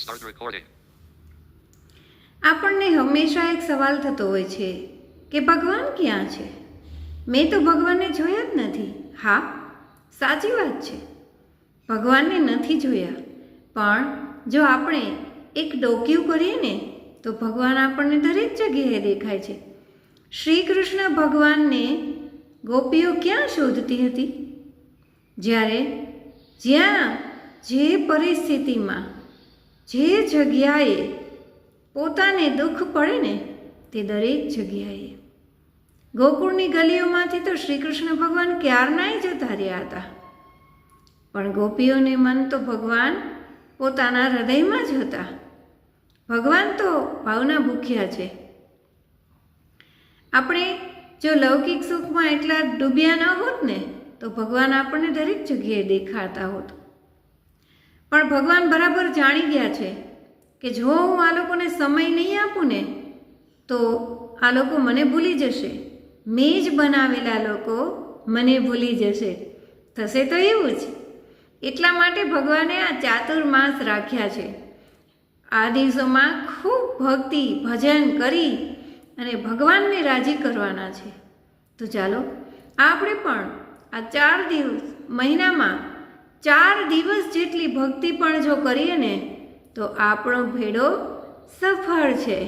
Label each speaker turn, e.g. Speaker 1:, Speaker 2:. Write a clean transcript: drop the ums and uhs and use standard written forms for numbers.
Speaker 1: Start recording.
Speaker 2: આપણને હંમેશા એક સવાલ થતો હોય છે કે ભગવાન ક્યાં છે? મેં તો ભગવાનને જોયા જ નથી. હા, સાચી વાત છે, ભગવાનને નથી જોયા, પણ જો આપણે એક ડોકિયું કરીએ ને તો ભગવાન આપણને દરેક જગ્યાએ દેખાય છે. શ્રી કૃષ્ણ ભગવાનને ગોપીઓ ક્યાં શોધતી હતી? જ્યાં જે પરિસ્થિતિમાં જે જગ્યાએ પોતાને દુઃખ પડે ને તે દરેક જગ્યાએ. ગોકુળની ગલીઓમાંથી તો શ્રી કૃષ્ણ ભગવાન ક્યારનાય જતા રહ્યા હતા, પણ ગોપીઓને મન તો ભગવાન પોતાના હૃદયમાં જ હતા. ભગવાન તો ભાવના ભૂખ્યા છે. આપણે જો લૌકિક સુખમાં એટલા ડૂબ્યા ન હોત ને તો ભગવાન આપણને દરેક જગ્યાએ દેખાતા હોત. પણ ભગવાન બરાબર જાણી ગયા છે કે જો હું આ લોકોને સમય નહીં આપું ને તો આ લોકો મને ભૂલી જશે. મેં જ બનાવેલા લોકો મને ભૂલી જશે. થશે તો એવું જ. એટલા માટે ભગવાને આ ચાતુર્માસ રાખ્યા છે. આ દિવસોમાં ખૂબ ભક્તિ ભજન કરી અને ભગવાનને રાજી કરવાના છે. તો ચાલો આપણે પણ આ 4 દિવસ મહિનામાં 4 દિવસ જેટલી ભક્તિ પણ જો કરીએ ને તો આપણો ભેડો સફળ છે.